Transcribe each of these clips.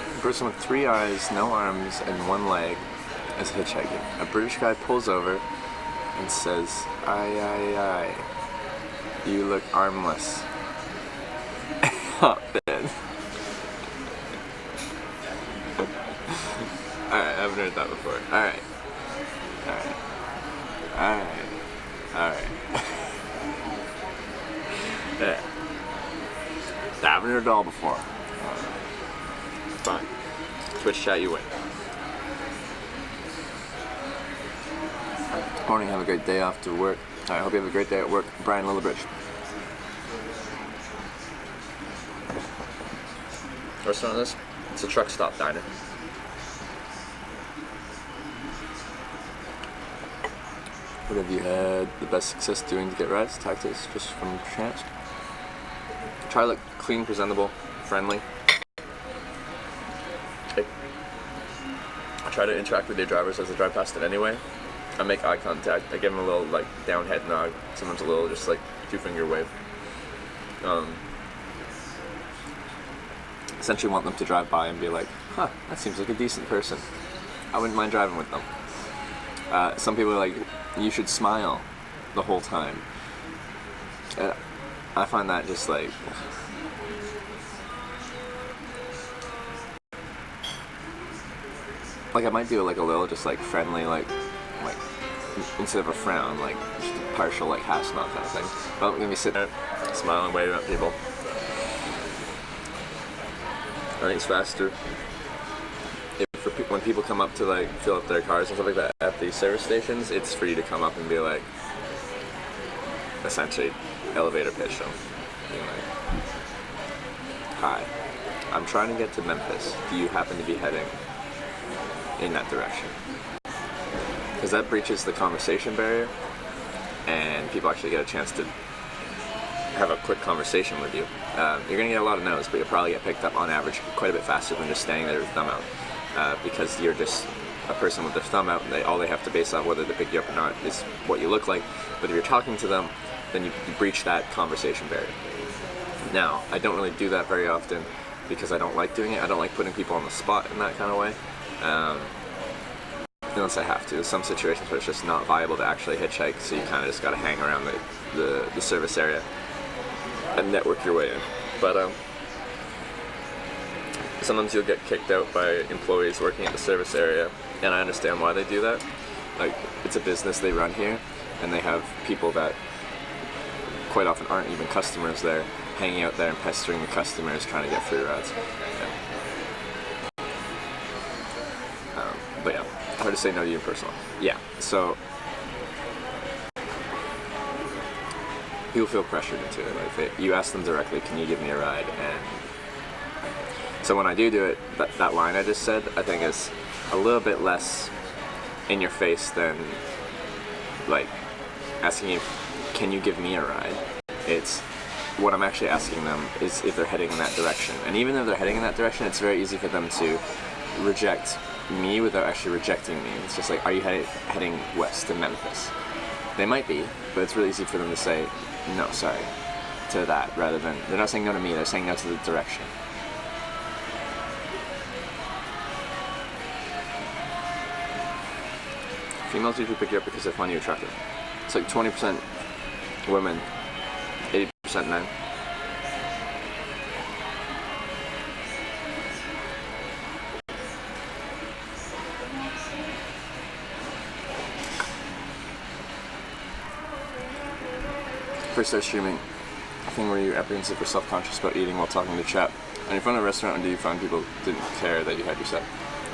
A person with 3 eyes, no arms, and 1 leg is hitchhiking. A British guy pulls over and says, "Aye, aye, aye, you look armless." Oh, man. Alright, I haven't heard that before. Alright. Yeah. I haven't heard it all before. Fine. Twitch chat, you win. Morning, have a great day after work. I hope you have a great day at work. Brian Lillibridge. Restaurant is? It's a truck stop diner. What have you had the best success doing to get rides? Tactics just from chance? Try to look clean, presentable, friendly. I try to interact with your drivers as they drive past it anyway. I make eye contact. I give them a little like down head nod. Sometimes a little just like 2-finger wave. Essentially want them to drive by and be like, huh, that seems like a decent person. I wouldn't mind driving with them. Some people are like, you should smile the whole time. I find that just like... Like I might do like a little just like friendly, like instead of a frown, like just a partial like half smile kind of thing. But I'm gonna be sitting there smiling, waving at people. I think it's faster when people come up to like fill up their cars and stuff like that at the service stations. It's for you to come up and be like, essentially, elevator pitch them. Being like, "Hi, I'm trying to get to Memphis. Do you happen to be heading in that direction?" Because that breaches the conversation barrier, and people actually get a chance to have a quick conversation with you. You're gonna get a lot of no's, but you'll probably get picked up on average quite a bit faster than just standing there with thumb out, because you're just a person with their thumb out, and all they have to base on whether they pick you up or not is what you look like. But if you're talking to them, then you breach that conversation barrier. Now, I don't really do that very often because I don't like doing it. I don't like putting people on the spot in that kind of way. Unless I have to. There's some situations where it's just not viable to actually hitchhike, so you kind of just got to hang around the service area and network your way in. But sometimes you'll get kicked out by employees working at the service area, and I understand why they do that. Like, it's a business they run here, and they have people that quite often aren't even customers there, hanging out there and pestering the customers, trying to get free rides. But yeah, hard to say no to you in personal. Yeah, so people feel pressured into it. Like you ask them directly, "Can you give me a ride?" And so when I do it, that line I just said, I think is a little bit less in your face than like asking you, "Can you give me a ride?" It's what I'm actually asking them is if they're heading in that direction. And even if they're heading in that direction, it's very easy for them to reject me without actually rejecting me. It's just like, "Are you heading west to Memphis?" They might be, but it's really easy for them to say, "No, sorry," to that, rather than, they're not saying no to me, they're saying no to the direction. Females usually pick you up because they find you attractive. It's like 20% women, 80% men. First start streaming, a thing where you're apprehensive or self-conscious about eating while talking to chat. And in front of a restaurant, and do you find people didn't care that you had your set?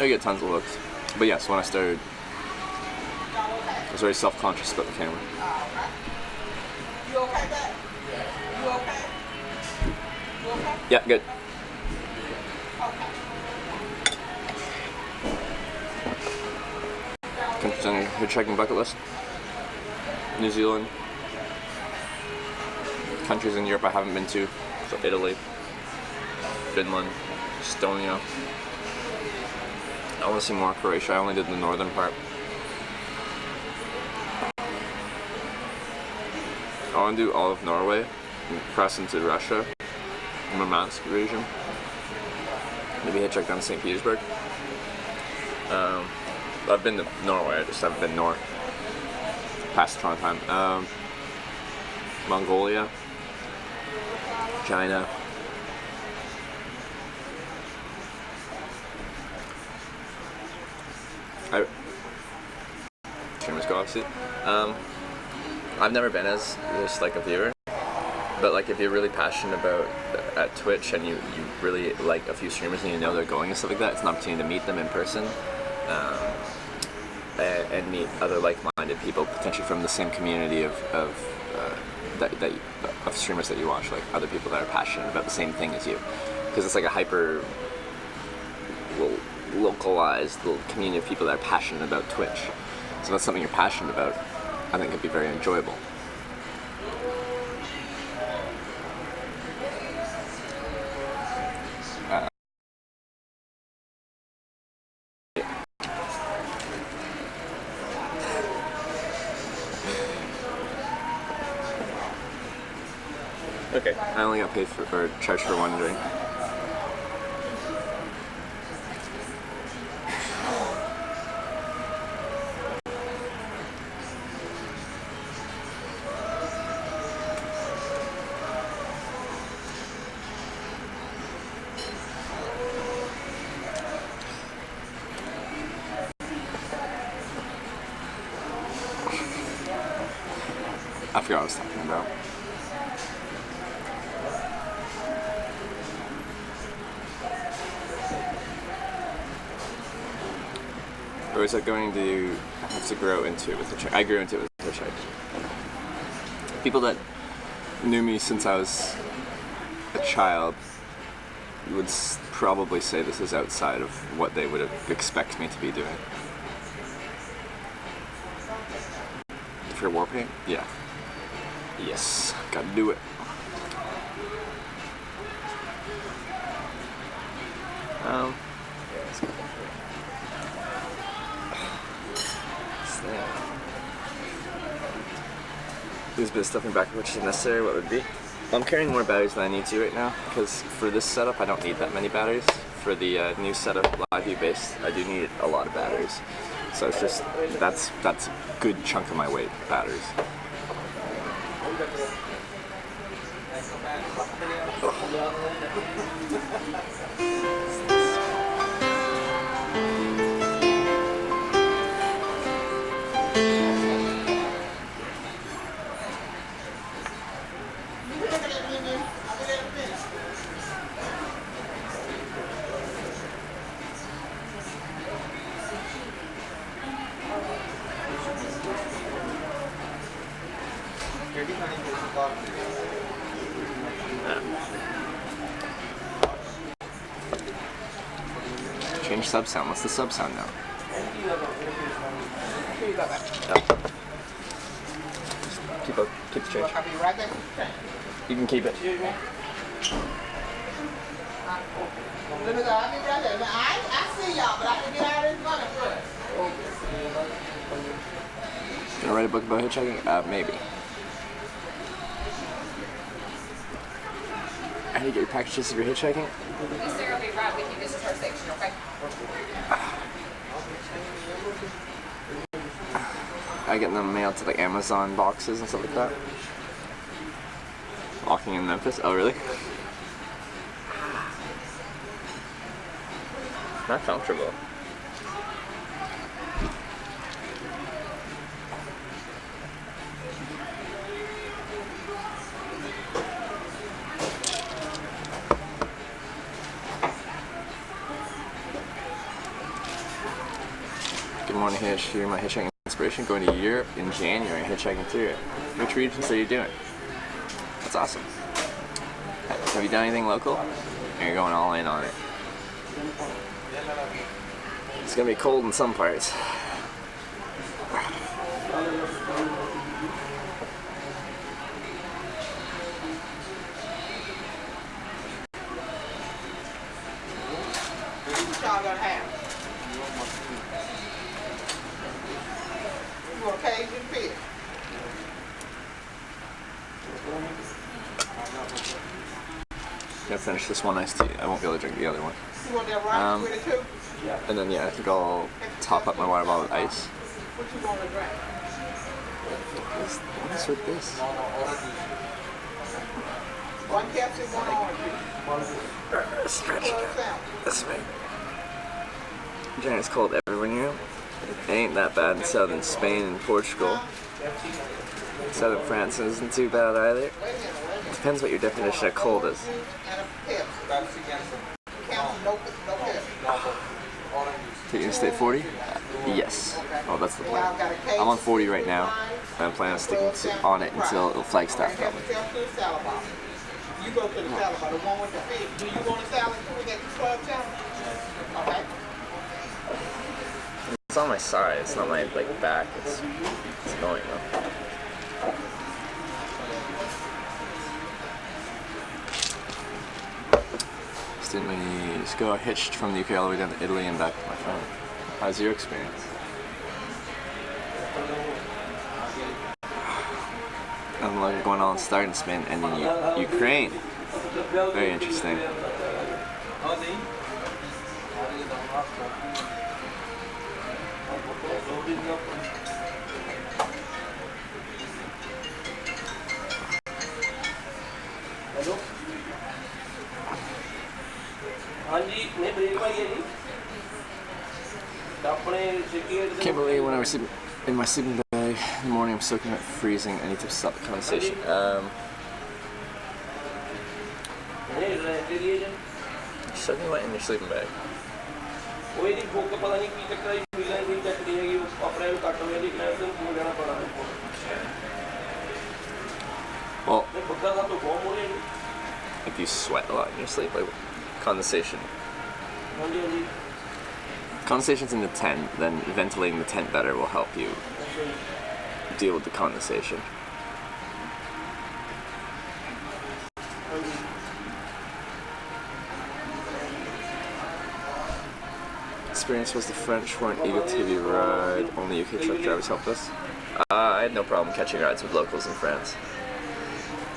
You get tons of looks. But yes, when I started, I was very self-conscious about the camera. Yeah, good. Countries on your hitchhiking bucket list? New Zealand. Countries in Europe I haven't been to. So Italy, Finland, Estonia. I want to see more Croatia. I only did the northern part. I want to do all of Norway and cross into Russia, Murmansk region. Maybe hitchhike down to St. Petersburg. I've been to Norway, I just haven't been north. Past Trondheim. Mongolia. China. Streamers go obviously. I've never been as just like a viewer, but like if you're really passionate about at Twitch and you really like a few streamers and you know they're going and stuff like that, it's an opportunity to meet them in person, and meet other like-minded people potentially from the same community of streamers that you watch, like other people that are passionate about the same thing as you, because it's like a hyper localized little community of people that are passionate about Twitch. So that's something you're passionate about. I think it'd be very enjoyable. Okay. I only got paid for or charged for one drink. I forgot what I was talking about. Or was I going to have to grow into it with hitchhiking? I grew into it with hitchhiking. People that knew me since I was a child would probably say this is outside of what they would expect me to be doing. For Warpaint? Yeah. Yes, gotta do it. Lose a bit of stuff in back which is necessary, what would be? I'm carrying more batteries than I need to right now, because for this setup I don't need that many batteries. For the new setup, live view based, I do need a lot of batteries. So it's just, that's a good chunk of my weight, batteries. Change sub sound. What's the sub sound now? Keep the change. You can keep it. Gonna write a book about hitchhiking? Maybe. How do you get your packages if you're hitchhiking? Sarah will be right with you. This is her section, okay? I get them mailed to like Amazon boxes and stuff like that. Walking in Memphis? Oh, really? Not comfortable. Good morning, Hitch. You're my hitchhiking inspiration. Going to Europe in January, hitchhiking through it. Which regions are you doing? That's awesome. Have you done anything local? Or you're going all in on it? It's gonna be cold in some parts. Y'all gonna have? You want Cajun fish? Gonna finish this one iced tea. I won't be able to drink the other one. You want that rice with it too? And then yeah, I think I'll top up my water bottle with ice. What you want to drink? What is with this? One Pepsi, one orange juice. Stretch. Club salad. This way. Jen, it's cold everywhere here. It ain't that bad in southern Spain and Portugal. Southern France isn't too bad either. Depends what your definition of cold is. And a Pepsi. Count no Pepsi. Take Interstate 40? Yes. Oh, that's the plan. I'm on 40 right now, and I'm planning on sticking on it until Flagstaff probably. You go to the salad bar, the one with the fish. Do you want a salad too? We got the club salad. Okay. It's on my side. It's not my back. It's going though. Just go hitched from the UK all the way down to Italy and back to my phone. How's your experience? I'm like going on start in Spain and then Ukraine. Very interesting. Can't believe when I was sleeping in my sleeping bag in the morning, I'm soaking wet, freezing. I need to stop the conversation. Soaking wet in your sleeping bag. Well, if you sweat a lot in your sleep, like condensation. Condensation's in the tent, then ventilating the tent better will help you deal with the condensation. Experience was the French weren't eager to give you a ride, only UK truck drivers helped us. I had no problem catching rides with locals in France.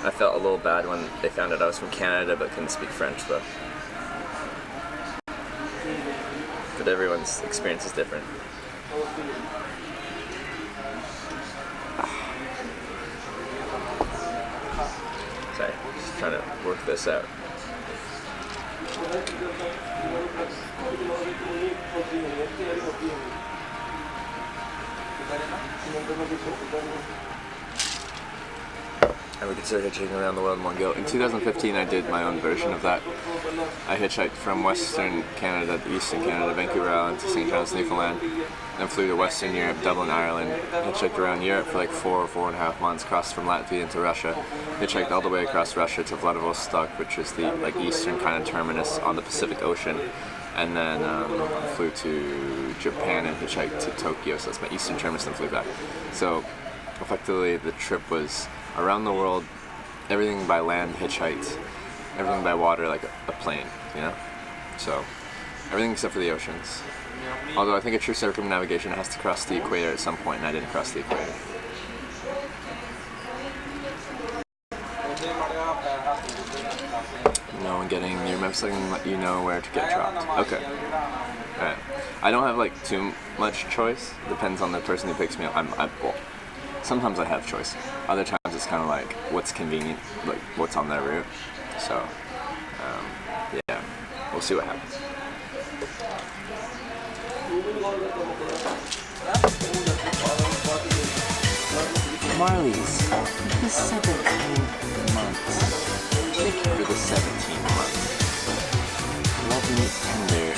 I felt a little bad when they found out I was from Canada but couldn't speak French though. But everyone's experience is different. Sorry, just trying to work this out. I would consider hitchhiking around the world in one go. In 2015, I did my own version of that. I hitchhiked from Western Canada to Eastern Canada, Vancouver Island to St. John's, Newfoundland, then flew to Western Europe, Dublin, Ireland, hitchhiked around Europe for like 4.5 months, crossed from Latvia into Russia, hitchhiked all the way across Russia to Vladivostok, which is the eastern kind of terminus on the Pacific Ocean, and then flew to Japan and hitchhiked to Tokyo, so that's my eastern terminus, and flew back. So effectively the trip was around the world, everything by land, hitchhiked, everything by water, like a plane, you know? So, everything except for the oceans. Although I think a true circumnavigation has to cross the equator at some point, and I didn't cross the equator. No one getting near Memphis, I can let you know where to get dropped. Okay. Alright. I don't have too much choice. Depends on the person who picks me up. Well, sometimes I have choice. Other times it's kind of like what's convenient, like what's on their route. So, yeah, we'll see what happens. Marley's, the 17 months. Thank you for the 17 months. Love me tender.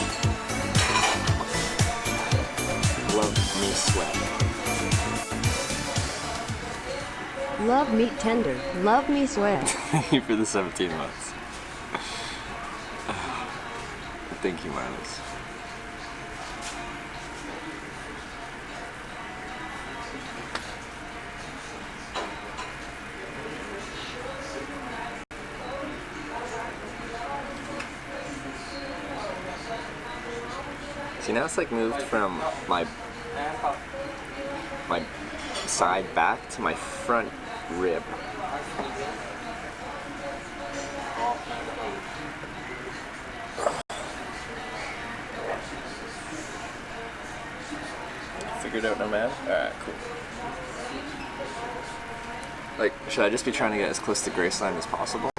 Love me sweat. Love meat tender. Love me sweat. Thank you for the 17 months. Thank you, Marlis. See, now it's like moved from my side back to my front rib. Figured out no man? Alright, cool. Like, should I just be trying to get as close to Graceland as possible?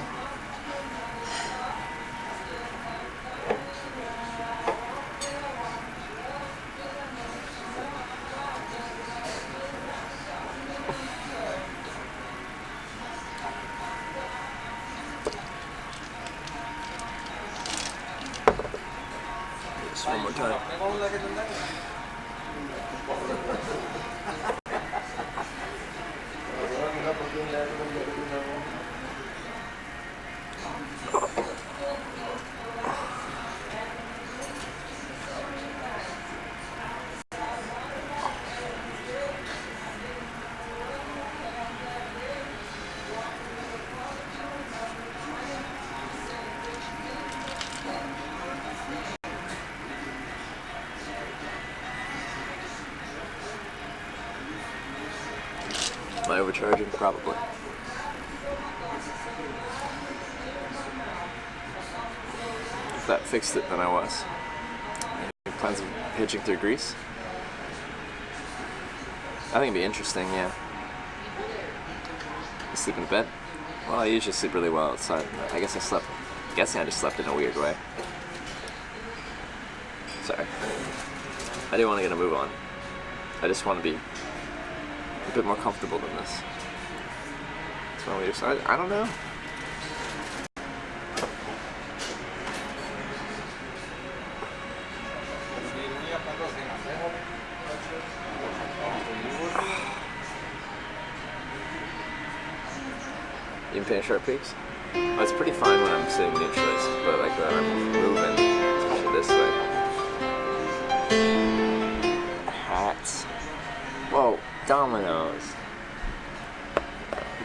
Just one more time. Am I overcharging? Probably. If that fixed it, then I was. Any plans of hitching through Greece? I think it'd be interesting, yeah. You sleep in bed? Well, I usually sleep really well outside. I guess I'm guessing I just slept in a weird way. Sorry. I didn't want to get a move on. I just want to be a bit more comfortable than this. That's my weird side. I don't know. You can paint sharp peaks? Oh, it's pretty fine when I'm sitting neutrally, but like when I'm moving, especially this way. Hats. Whoa, Domino's.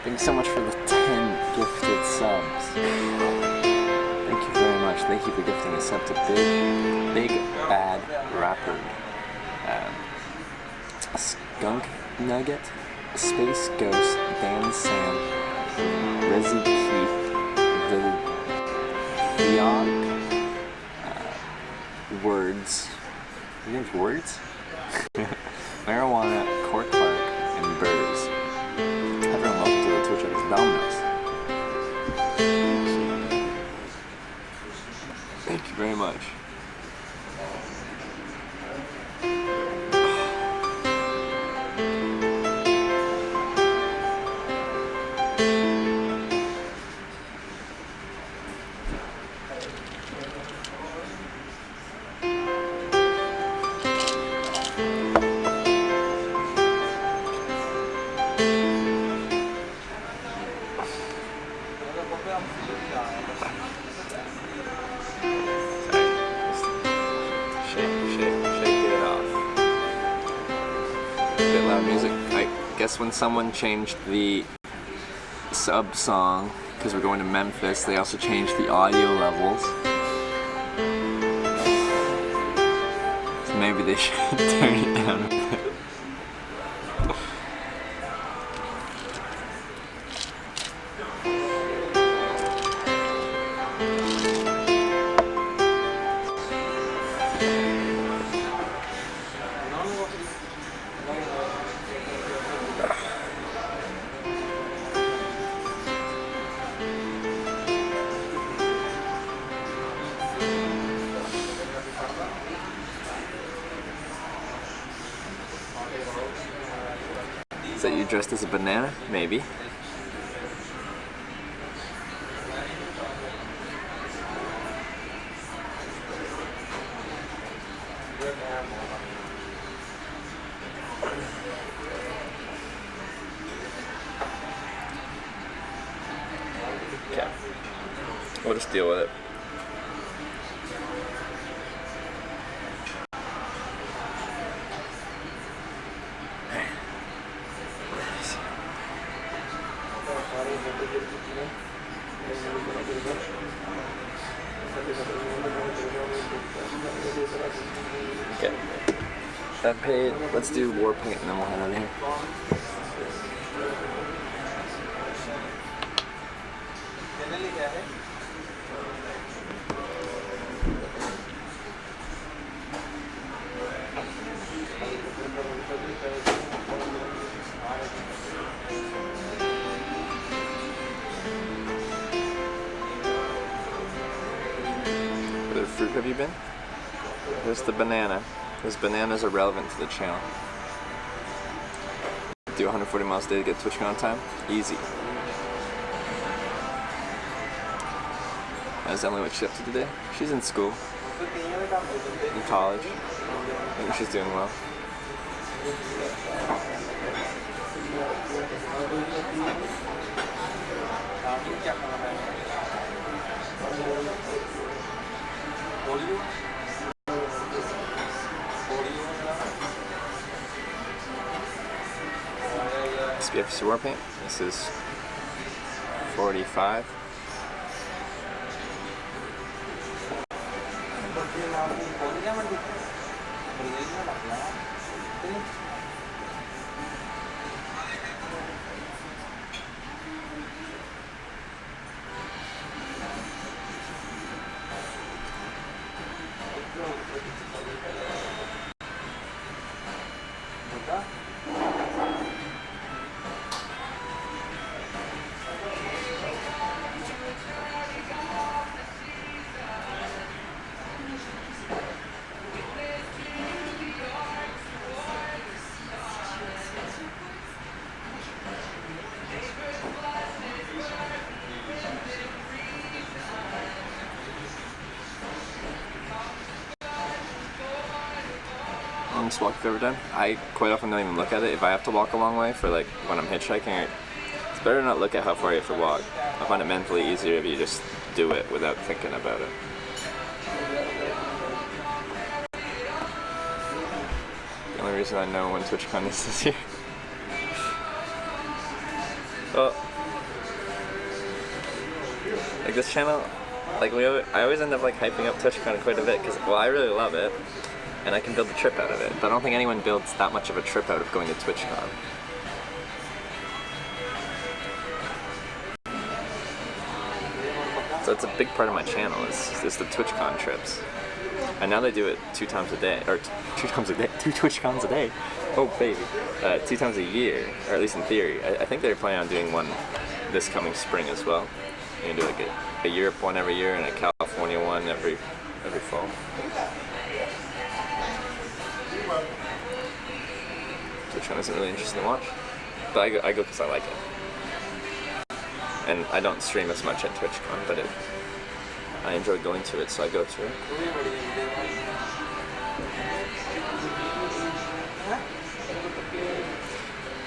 Thank you so much for the 10 gifted subs. Thank you very much. Thank you for gifting a sub to Big Bad Rapper. A Skunk Nugget, a Space Ghost, Dan Sam, Resi Keith, Theog, Words. Your name's Words? Marijuana, Cork Park, and Birds. Everyone, welcome to the Twitch of Domino's. Thank you very much. When someone changed the sub song because we're going to Memphis, they also changed the audio levels. So maybe they should turn it down a bit. That you dressed as a banana? Maybe. Okay. We'll just deal with it. Okay. That paid. Let's do war paint and then we'll head out of here. What fruit have you been? Here's the banana. Those bananas are relevant to the channel. Do 140 miles a day to get TwitchCon on time? Easy. How's Emily, what's she up to today? She's in school. In college. I think she's doing well. SPF war paint. This is 45. Just walk the river down. I quite often don't even look at it. If I have to walk a long way for like when I'm hitchhiking, it's better to not look at how far you have to walk. I find it mentally easier if you just do it without thinking about it. The only reason I know when TwitchCon is this year. Well, like this channel, like I always end up like hyping up TwitchCon quite a bit because, well, I really love it. And I can build a trip out of it, but I don't think anyone builds that much of a trip out of going to TwitchCon. So it's a big part of my channel is the TwitchCon trips. And now they do it 2 times a day, or 2 times a day, 2 TwitchCons a day. Oh baby, 2 times a year, or at least in theory. I think they're planning on doing one this coming spring as well. You're gonna do like a Europe one every year and a California one every fall. TwitchCon isn't really interesting to watch, but I go because I like it. And I don't stream as much at TwitchCon, but I enjoy going to it, so I go to it.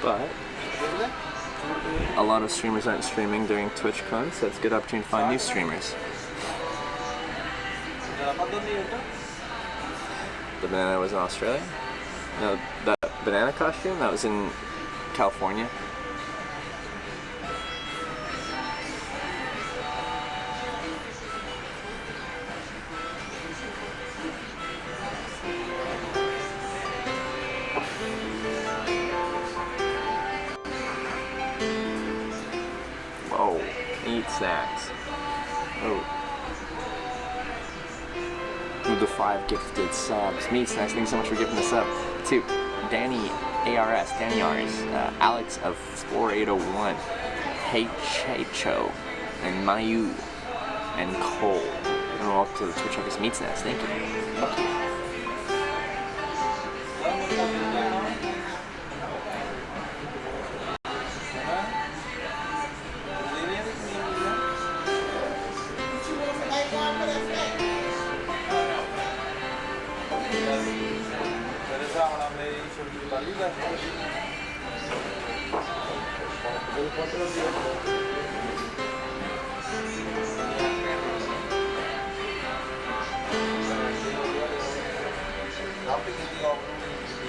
But a lot of streamers aren't streaming during TwitchCon, so it's a good opportunity to find new streamers. The banana was in Australia? No, that banana costume, that was in California. Whoa, eat snacks. Oh. The 5 gifted subs. Meat snacks, thanks so much for giving the sub. 2, Danny ARS, Danny Rs, Alex of 4801, Hecho, and Mayu, and Cole. And welcome to the Twitch Office Meat Snacks. Thank you. Thank you.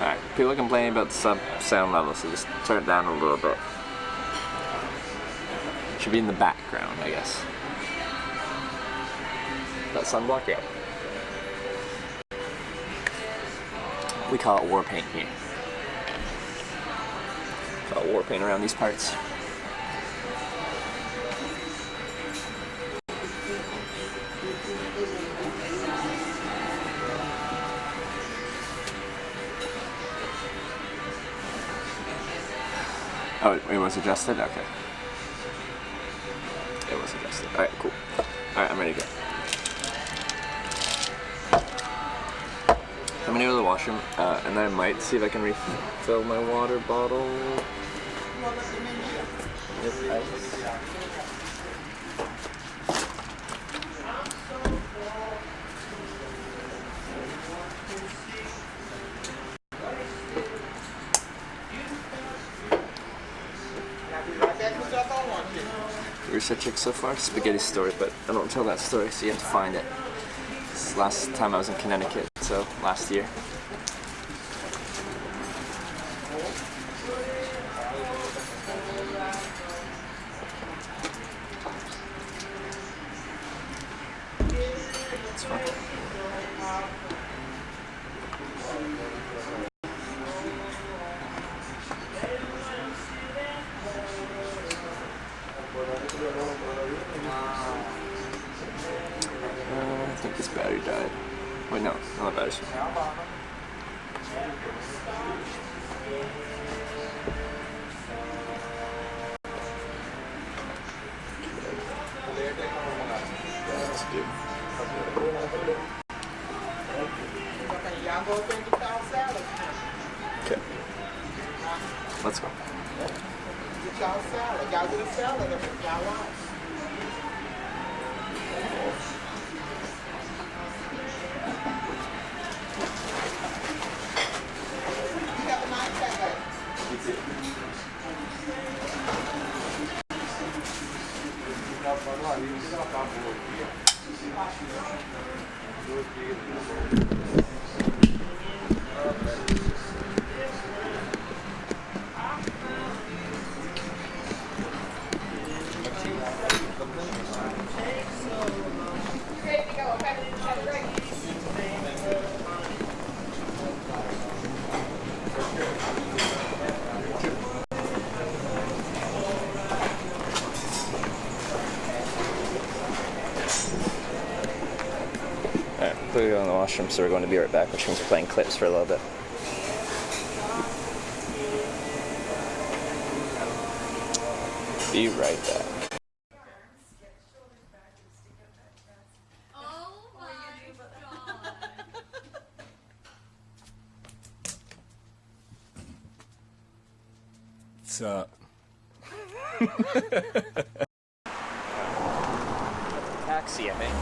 Alright, people are complaining about the sub sound level, so just turn it down a little bit. It should be in the background, I guess. that sunblock? Yeah. We call it war paint here. Call it war paint around these parts. Oh, it was adjusted? Okay. It was adjusted. Alright, cool. Alright, I'm ready to go. I'm gonna go to the washroom, and then I might see if I can refill my water bottle. With ice. Research so far, spaghetti story, but I don't tell that story, so you have to find it. This is last time I was in Connecticut, so last year. It's fun. I think this battery died. Wait, no, the battery's fine. That's good. Y'all go up and get y'all salad. Okay. Let's go. Get y'all salad. Y'all get a salad if y'all want. You got the mic back there. Ready to go, okay? That's great. Alright, clearly going to the washroom, so we're going to be right back, which means we're playing clips for a little bit. Be right back. Oh my god. What's up? Taxi, I think.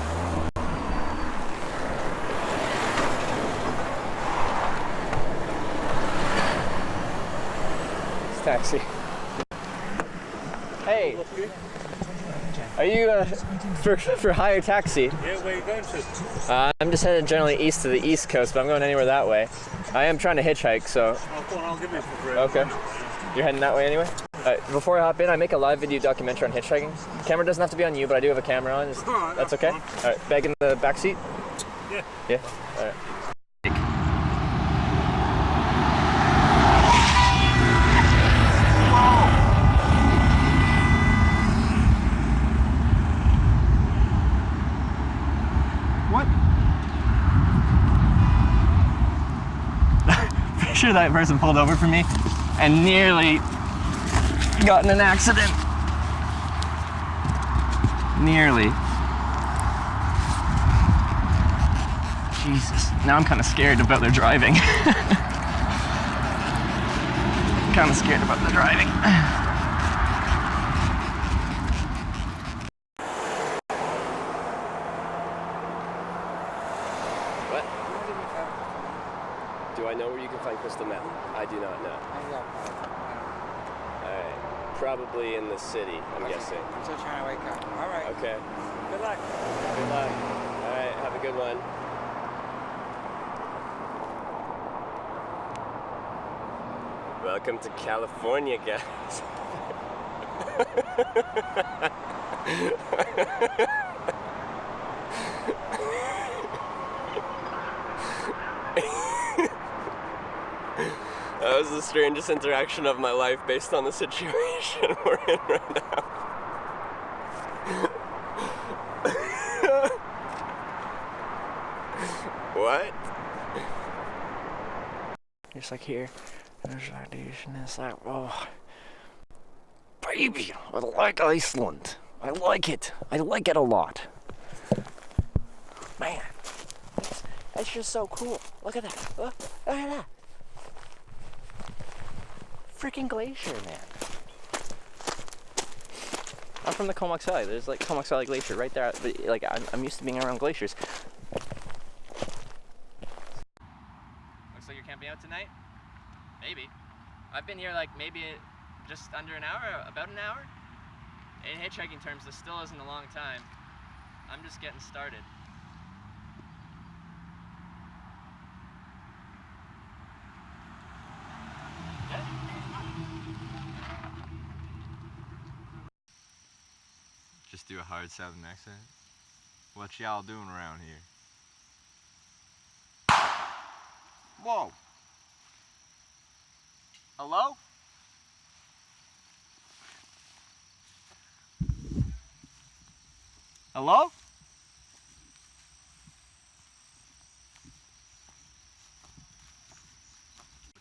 It's taxi. Hey, are you for hire taxi? Yeah, where are you going to? I'm just headed generally east to the East Coast, but I'm going anywhere that way. I am trying to hitchhike, so. Oh, go on, I'll give you it for free. Okay. You're heading that way anyway? Before I hop in, I make a live video documentary on hitchhiking. Camera doesn't have to be on you, but I do have a camera on. Alright, That's that's okay? fine. Alright, bag in the back seat? Yeah. Yeah? Alright. What? Pretty sure that person pulled over for me and nearly got in an accident. Nearly. Jesus. Now I'm kind of scared about their driving. Kind of scared about the driving. What? Do I know where you can find crystal meth? I do not know. Alright. Probably in the city, I'm guessing. I'm still trying to wake up. All right. Okay. Good luck. Good luck. Alright, have a good one. Welcome to California, guys. was the strangest interaction of my life based on the situation we're in right now. What? It's like here, and there's like this, and it's like, oh, baby, I like Iceland. I like it. I like it a lot. Man, that's just so cool. Look at that. Look at that. Freaking glacier, man. I'm from the Comox Valley. There's like Comox Valley Glacier right there. Like I'm used to being around glaciers. Looks like you're camping out tonight? Maybe. I've been here like maybe just under an hour, about an hour. In hitchhiking terms, this still isn't a long time. I'm just getting started. Just do a hard Southern accent. What y'all doing around here? Whoa! Hello? Hello?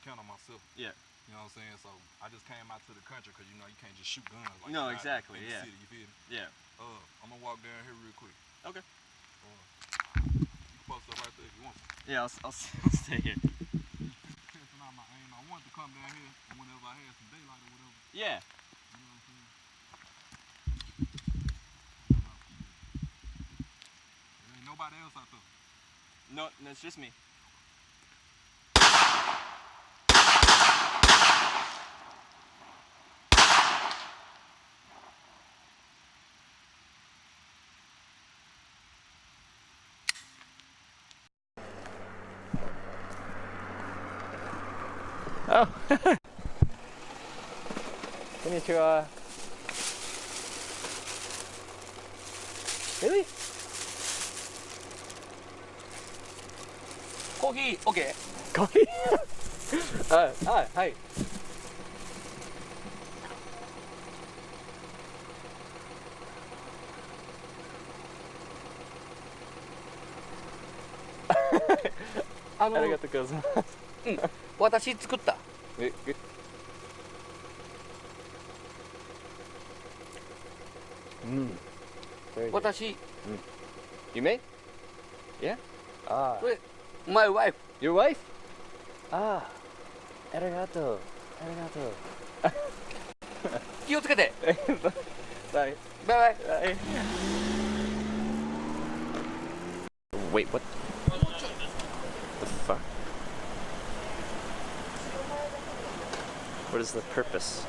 Count on myself. Yeah. You know what I'm saying? So I just came out to the country because you know you can't just shoot guns like No, that exactly, in yeah. the city, you feel me? Yeah. I'm gonna walk down here real quick. Okay. You can post up right there if you want to. Yeah, I'll stay here. Testing out my aim. I wanted to come down here whenever I had some daylight or whatever. Yeah. You know what I'm saying? There ain't nobody else out there. No, it's just me. Oh. We need to, Really? Coffee, okay. Coffee? Hi. ありがとうございます。私作った。私。You made? Yeah? Ah. My wife. Your wife? Ah. ありがとう。ありがとう。気をつけて。バイ。バイバイ。Wait, what? The fuck? What is the purpose?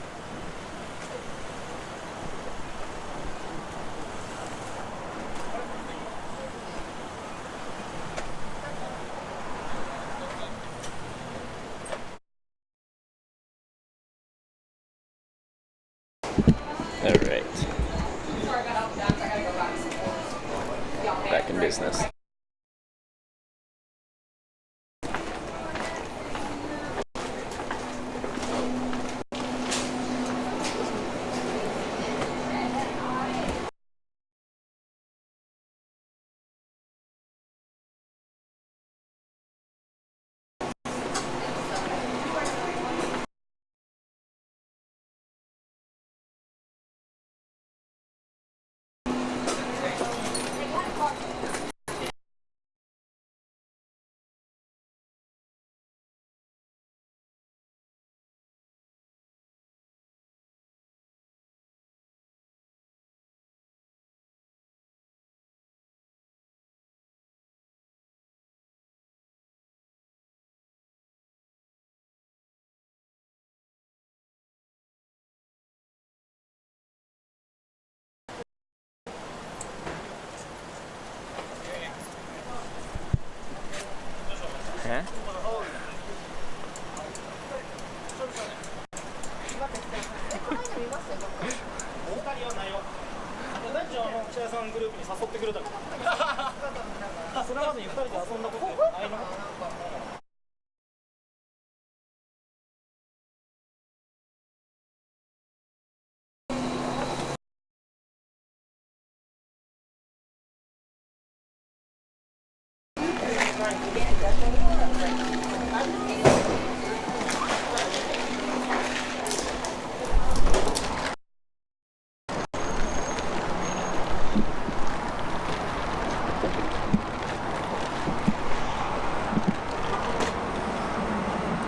All right. Back in business. Huh?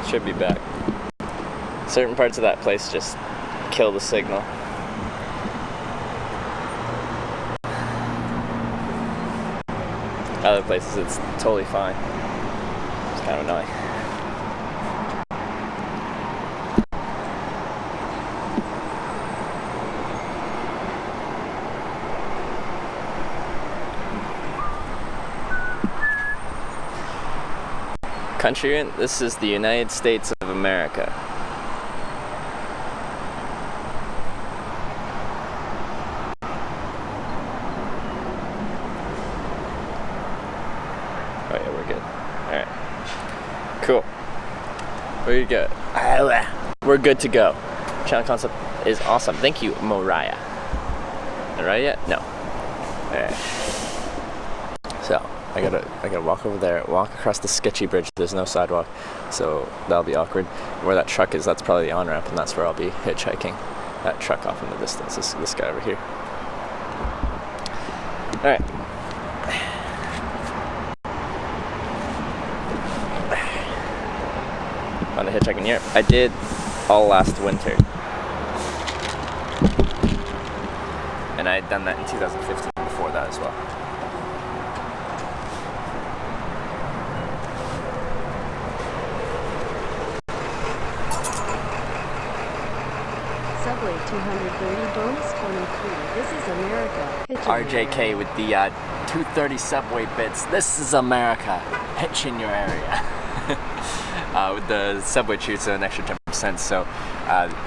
Should be back. Certain parts of that place just kill the signal. Other places it's totally fine. It's kind of annoying. Country, this is the United States of America. Oh yeah, we're good. Alright. Cool. We're good. We're good to go. Channel concept is awesome. Thank you, Moriah. Alright yet? No. Alright. So, I gotta walk over there, walk across the sketchy bridge. There's no sidewalk, so that'll be awkward. Where that truck is, that's probably the on-ramp, and that's where I'll be hitchhiking. That truck off in the distance, this guy over here. Alright. On the hitchhiking here. I did all last winter. And I had done that in 2015 before that as well. Subway 230 bonus 23. This is America. RJK with the 230 subway bits. This is America. Hitch in your area. With the subway treats an extra 10%, so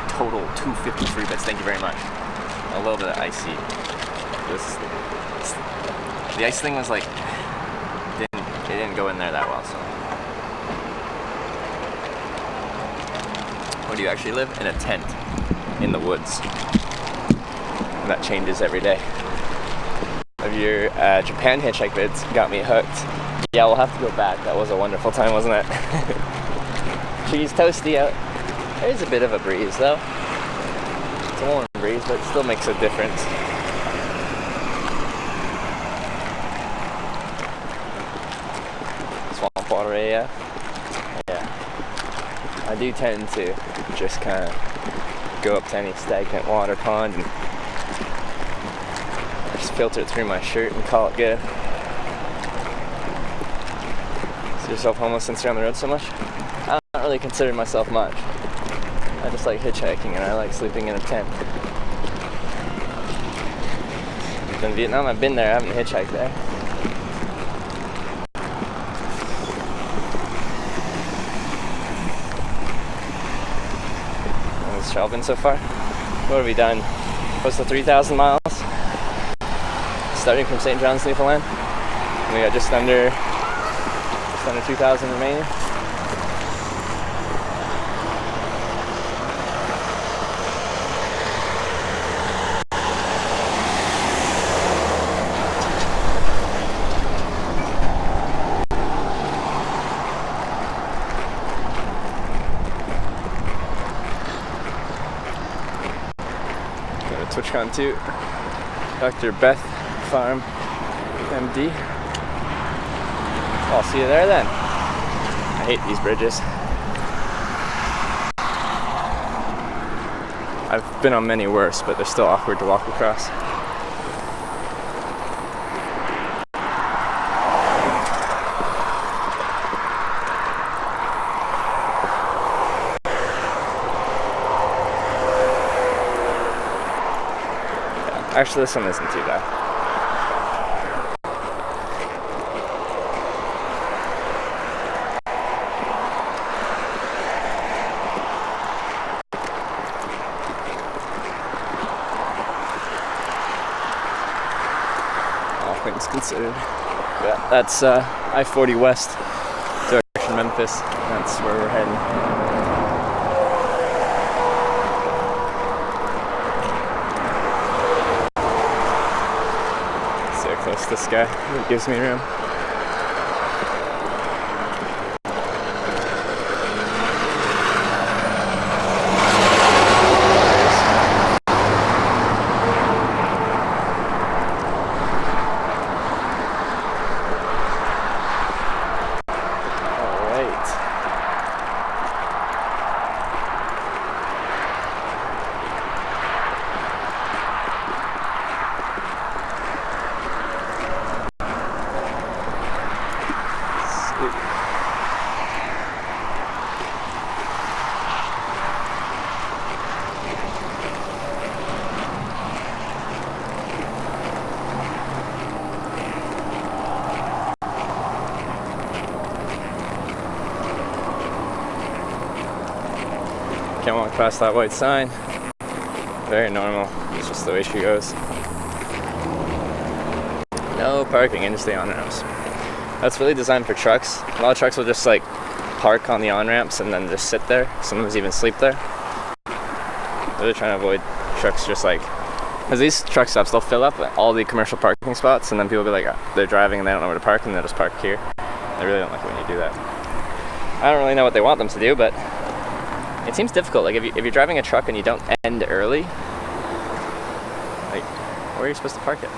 total 253 bits. Thank you very much. A little bit of icy. The ice thing was like it didn't go in there that well. So, where do you actually live? In a tent in the woods. And that changes every day. Of your Japan hitchhike bits got me hooked. Yeah, we'll have to go back. That was a wonderful time, wasn't it? Cheese toasty out. There's a bit of a breeze though. It's a warm breeze, but it still makes a difference. Swamp water, yeah. I do tend to just kind of go up to any stagnant water pond and just filter it through my shirt and call it good. See yourself homeless since you're on the road so much? I don't really consider myself much. I just like hitchhiking and I like sleeping in a tent. In Vietnam, I've been there, I haven't hitchhiked there. What's travel been so far? What have we done? Close to 3,000 miles? Starting from St. John's, Newfoundland. And we got just under 2,000 remaining. TwitchCon 2, Dr. Beth Farm, MD. I'll see you there then. I hate these bridges. I've been on many worse, but they're still awkward to walk across. Actually, this one isn't too bad. All things considered. Yeah, that's I-40 West, direction Memphis. That's where we're heading. Close to this guy, it gives me room. Can't walk past that white sign. Very normal. It's just the way she goes. No parking, and just the on-ramps. That's really designed for trucks. A lot of trucks will just like park on the on-ramps and then just sit there. Sometimes even sleep there. They're trying to avoid trucks just like, because these truck stops, they'll fill up all the commercial parking spots, and then people will be like, they're driving and they don't know where to park, and they'll just park here. I really don't like it when you do that. I don't really know what they want them to do, but it seems difficult. Like if you're driving a truck and you don't end early, like where are you supposed to park it?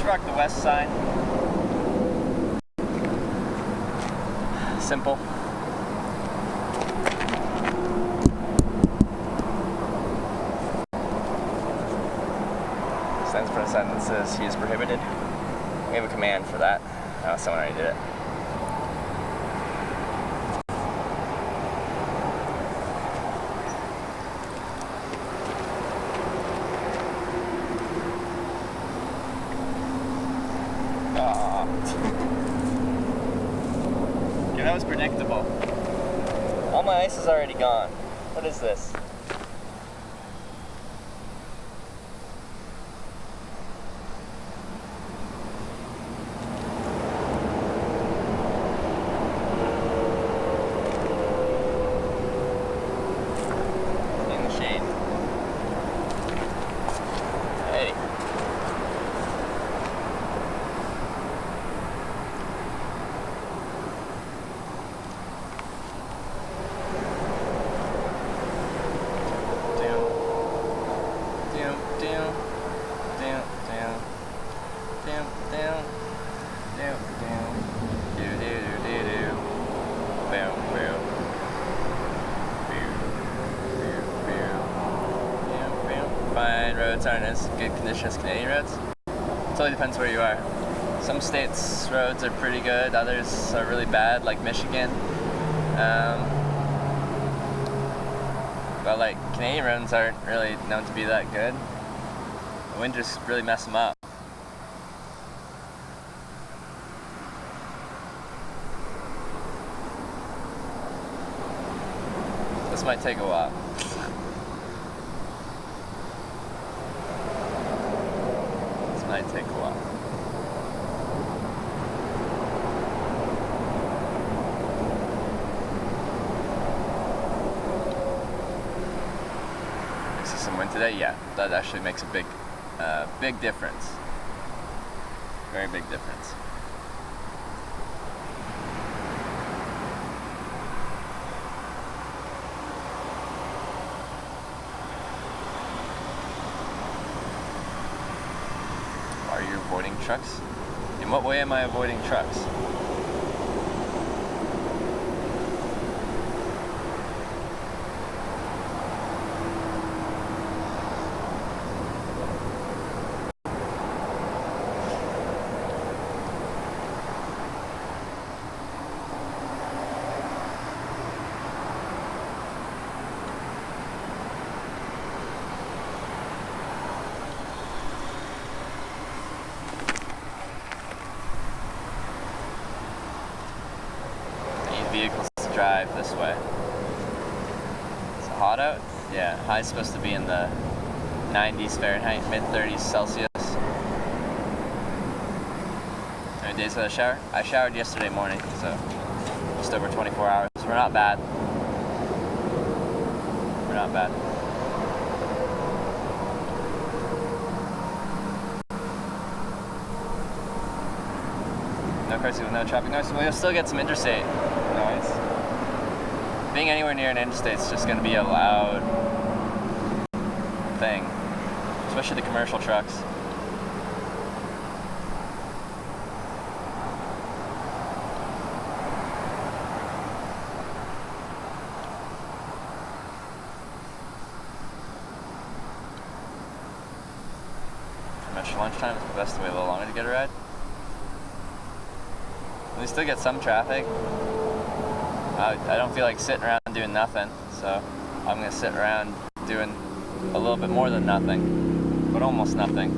Rock the west side. Simple. Stands for a sign that says he is prohibited. We have a command for that. Oh, someone already did it. Yeah, that was predictable. All my ice is already gone. What is this? In the shade. Hey. Fine roads aren't as good condition as Canadian roads. Totally depends where you are. Some states' roads are pretty good, others are really bad, like Michigan. But like Canadian roads aren't really known to be that good. The winters really mess them up. This might take a while. This might take a while. I see some wind today? Yeah, that actually makes a big difference. Very big difference. Are you avoiding trucks? In what way am I avoiding trucks? Vehicles to drive this way. It's hot out? Yeah, high's supposed to be in the 90s Fahrenheit, mid 30s Celsius. Good days without a shower? I showered yesterday morning, so just over 24 hours. We're not bad. We're not bad. No cars with no traffic noise. We'll still get some interstate noise. Being anywhere near an interstate is just going to be a loud thing, especially the commercial trucks. Lunchtime is the best way, a little longer to get a ride. We still get some traffic. I don't feel like sitting around doing nothing, so I'm gonna sit around doing a little bit more than nothing, but almost nothing.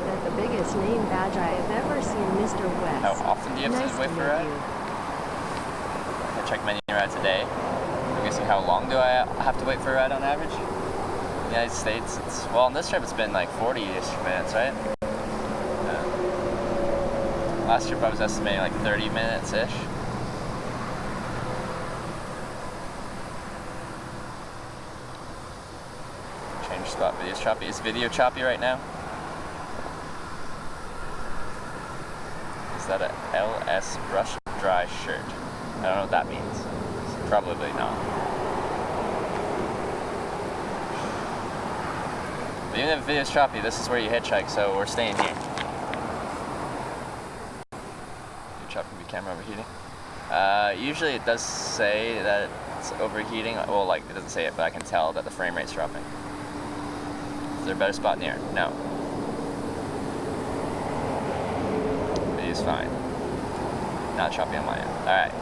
That's the biggest name badge I have ever seen, Mr. West. How often do you have Nice to wait to for a meet ride? you. I check many rides a day. I'm guessing how long do I have to wait for a ride on average? In the United States, well, on this trip it's been like 40-ish minutes, right? Last trip I was estimating like 30 minutes-ish. Change spot, video's choppy. Is video choppy right now? Is that a LS Brush Dry shirt? I don't know what that means. Probably not. But even if the video's choppy, this is where you hitchhike, so we're staying here. Your choppy camera overheating? Usually it does say that it's overheating. Well, like, it doesn't say it, but I can tell that the frame rate's dropping. Is there a better spot in the air? No. Video's fine. Not choppy on my end. Alright.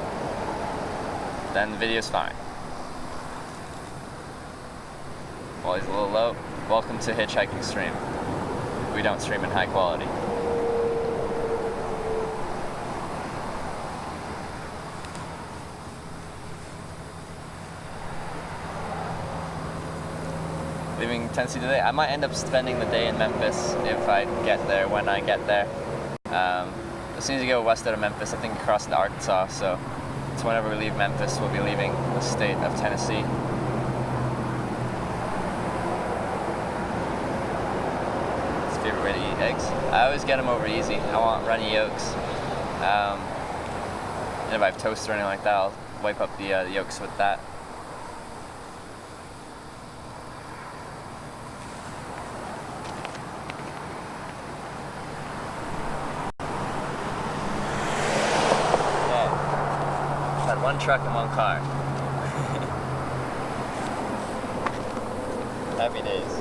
Then the video's fine. While he's a little low, welcome to Hitchhiking Stream. We don't stream in high quality. Leaving Tennessee today, I might end up spending the day in Memphis if I get there, when I get there. As soon as you go west out of Memphis, I think you cross into Arkansas, so it's whenever we leave Memphis, we'll be leaving the state of Tennessee. What's your favorite way to eat eggs? I always get them over easy. I want runny yolks. And if I have toast or anything like that, I'll wipe up the yolks with that. One truck and one car. Happy days.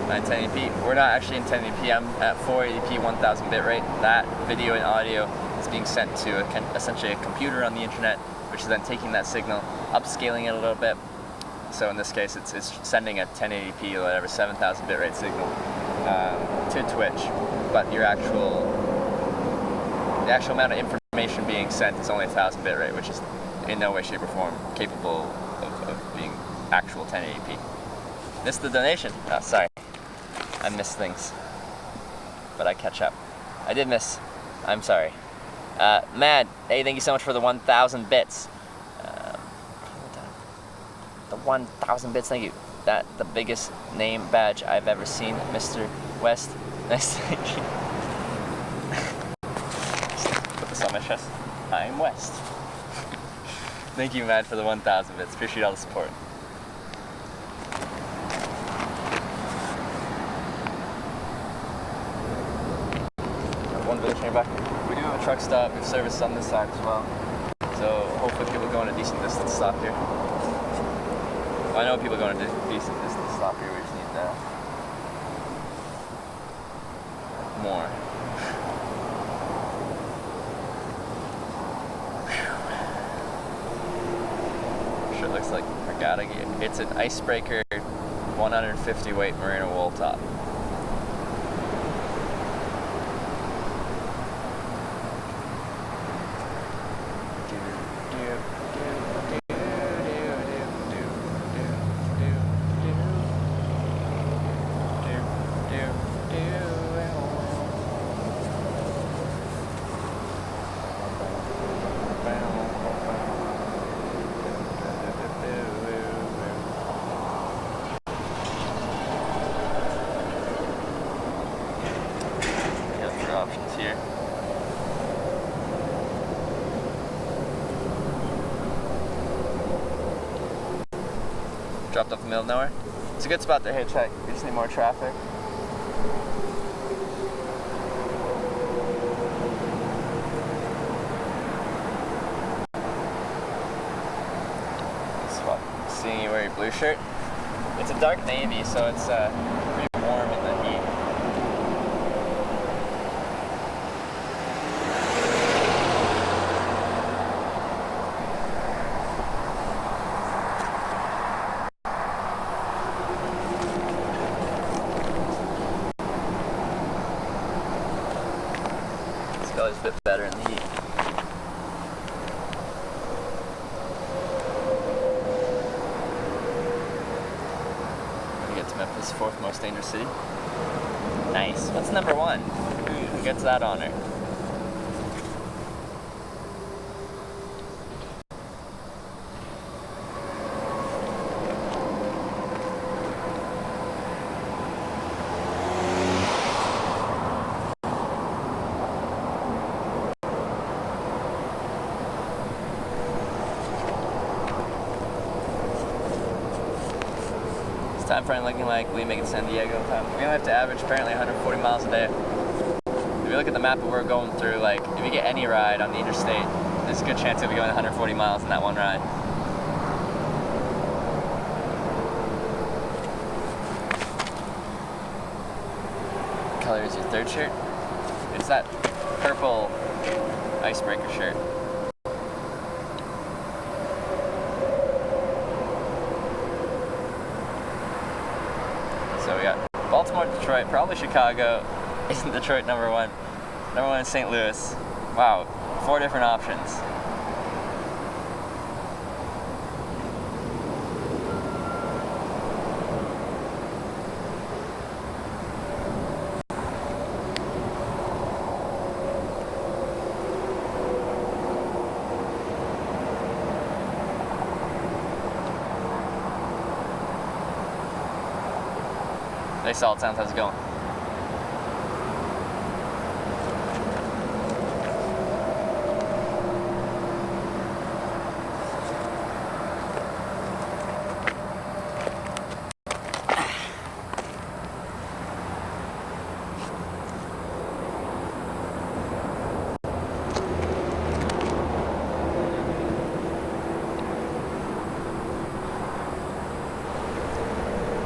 At 1080p. We're not actually in 1080p. I'm at 480p 1000 bit rate. That video and audio is being sent to essentially a computer on the internet, which is then taking that signal, upscaling it a little bit. So in this case, it's sending a 1080p, whatever, 7000 bitrate signal to Twitch, but the actual amount of information being sent is only 1000 bitrate, which is in no way, shape, or form capable of being actual 1080p. Missed the donation. Oh, sorry, I missed things, but I catch up. I did miss. I'm sorry. Mad, hey, thank you so much for the 1000 bits. 1,000 bits, thank you. That the biggest name badge I've ever seen, Mr. West. Nice to meet you. Put this on my chest. I'm West. Thank you, Matt, for the 1,000 bits. Appreciate all the support. One village train back. We do have a truck stop. We have service on this side as well. So hopefully people going a decent distance stop here. Well, I know people going to decent distance stop here. We just need more. Sure looks like regatta gear. It's an Icebreaker 150 weight merino wool top. Dropped off in the middle of nowhere. It's a good spot to hitchhike. We just need more traffic. Spot. Seeing you wear your blue shirt. It's a dark navy, so it's pretty warm in the heat. This color's a bit better in the heat. We get to Memphis, 4th most dangerous city. Nice. What's number 1? Who gets that honor? Time frame looking like we make it to San Diego time. We only have to average apparently 140 miles a day. If you look at the map of where we're going through, like if you get any ride on the interstate, there's a good chance you'll be going 140 miles in that one ride. What color is your 3rd shirt? It's that purple icebreaker shirt. So we got Baltimore, Detroit, probably Chicago. Isn't Detroit number 1? Number 1 is St. Louis. Wow, 4 different options. Hey, Salt Sounds, how's it going?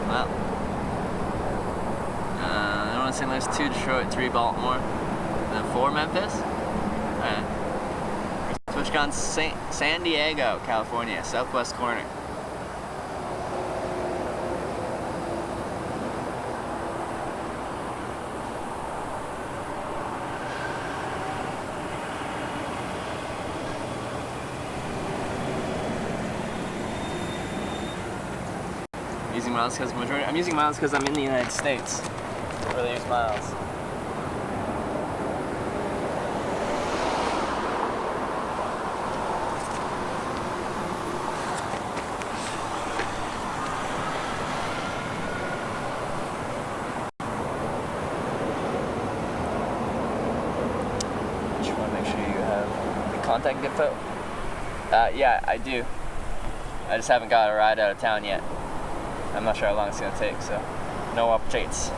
Well. St. Louis, 2 Detroit, 3 Baltimore, and then 4 Memphis. Switch on San Diego, California, southwest corner. Using miles because majority. I'm using miles because I'm in the United States. I really use miles. Just want to make sure you have the contact info. Yeah, I do. I just haven't got a ride out of town yet. I'm not sure how long it's going to take, so no updates.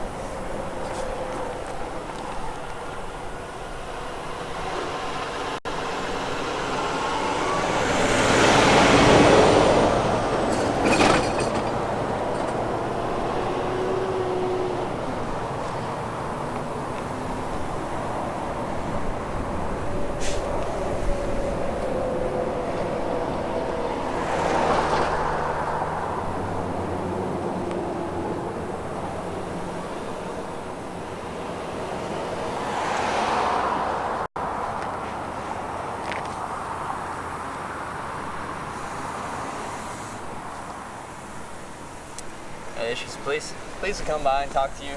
Issues, police will come by and talk to you,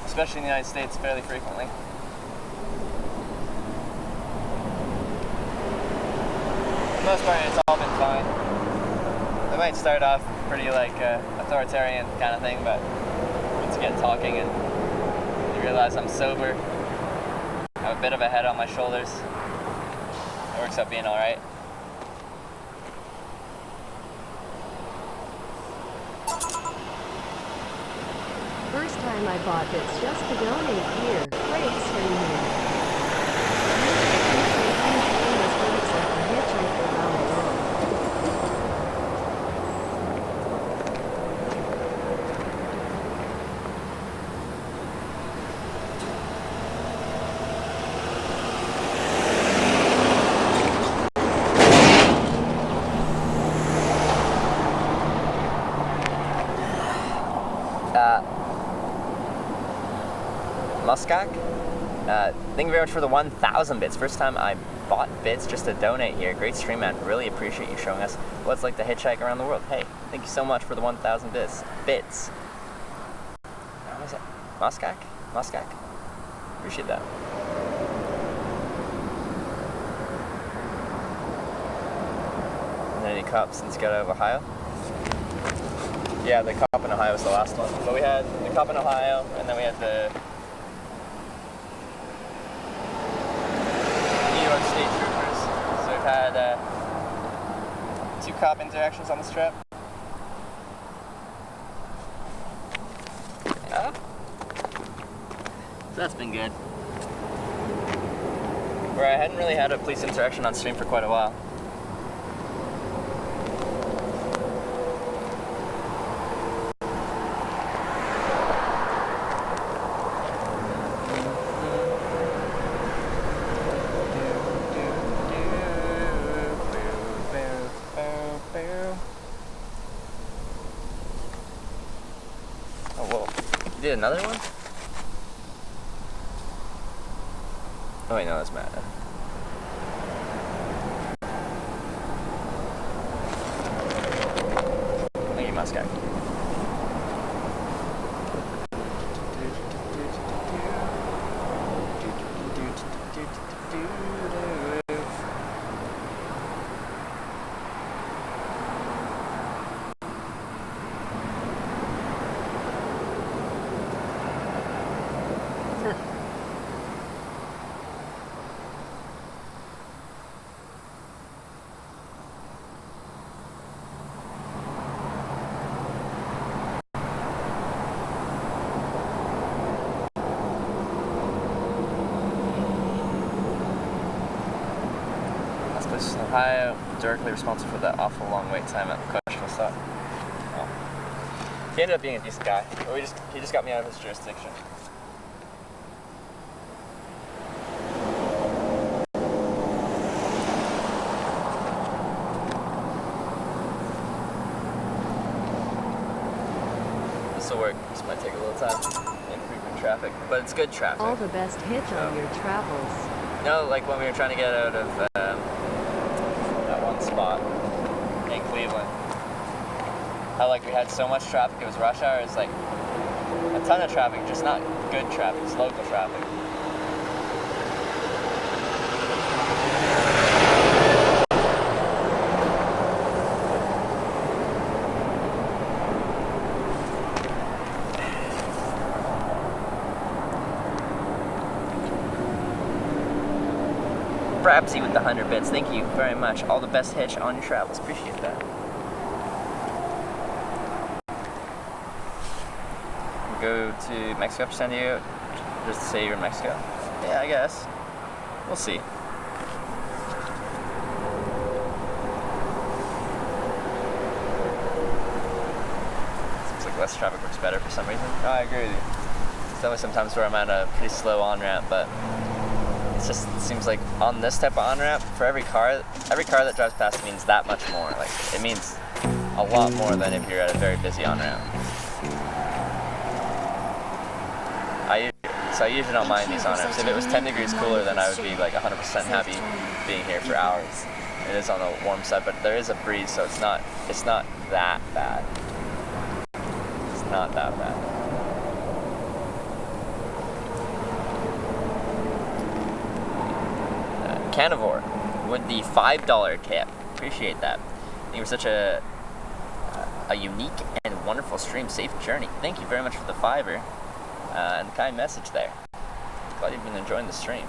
especially in the United States, fairly frequently. For the most part, it's all been fine. They might start off pretty authoritarian kind of thing, but once you get talking and you realize I'm sober, I have a bit of a head on my shoulders, it works out being all right. First time I bought this just to donate here. Great streaming. Like a hitchhiker around the world. Muskak, thank you very much for the 1,000 bits. First time I bought bits just to donate here. Great stream, man. Really appreciate you showing us what it's like to hitchhike around the world. Hey, thank you so much for the 1,000 bits. What was it? Muskak? Appreciate that. And then any cop since you got out of Ohio? Yeah, the cop in Ohio was the last one. But we had the cop in Ohio, and then we had the New York State Troopers. So we've had 2 cop interactions on this trip. Yeah. So that's been good. Where I hadn't really had a police interaction on stream for quite a while. Another one? Oh wait, no, that's Matt. Thank you, Muskak. Ohio, directly responsible for that awful long wait time at the questionable stop. Oh. He ended up being a decent guy. But he just got me out of his jurisdiction. This will work. This might take a little time in frequent traffic, but it's good traffic. All the best hitch on your travels. No, like when we were trying to get out of that one spot in Cleveland. How like we had so much traffic, it was rush hour. It's like a ton of traffic, just not good traffic, it's local traffic. Brabsy with the 100 bits. Thank you very much. All the best hitch on your travels. Appreciate that. Go to Mexico for San Diego just to say you're in Mexico. Yeah, I guess. We'll see. Seems like less traffic works better for some reason. No, I agree with you. There's definitely sometimes where I'm at a pretty slow on-ramp, but it seems like on this type of on-ramp, for every car that drives past means that much more. Like, it means a lot more than if you're at a very busy on-ramp. So I usually don't mind these on-ramps. If it was 10 degrees cooler, then I would be like 100% happy being here for hours. It is on the warm side, but there is a breeze, so it's not that bad. It's not that bad. Carnivore with the $5 tip. Appreciate that. You were such a unique and wonderful stream. Safe journey. Thank you very much for the $5 and the kind message there. Glad you've been enjoying the stream.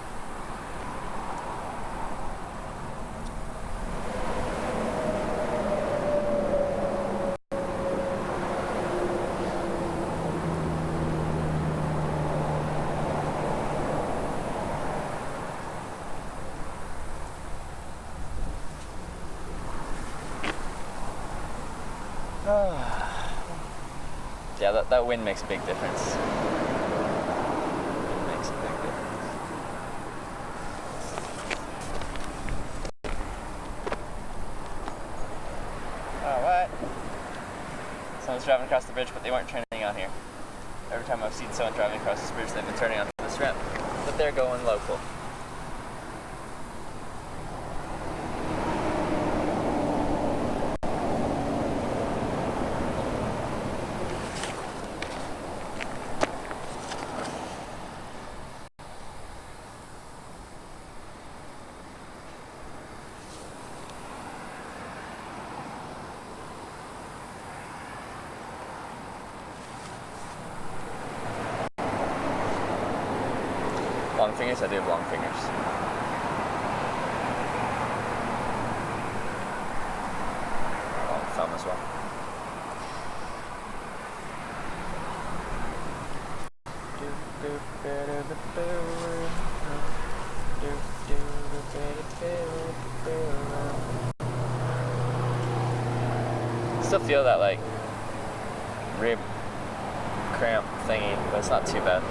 Yeah, that wind makes a big difference. It makes a big difference. Oh, what? Someone's driving across the bridge, but they weren't turning on here. Every time I've seen someone driving across this bridge, they've been turning onto this ramp. But they're going local. Long fingers? I do have long fingers. Long thumb as well. Still feel that like rib cramp thingy, but it's not too bad.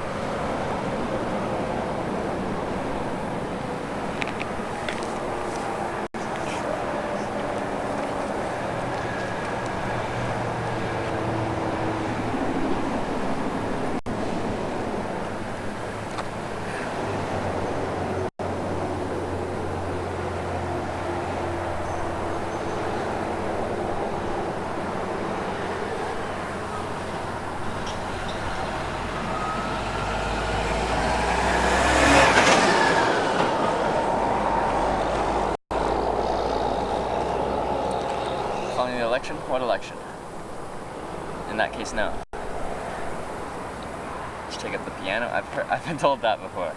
Calling the election? What election? In that case, no. Just take up the piano. I've been told that before.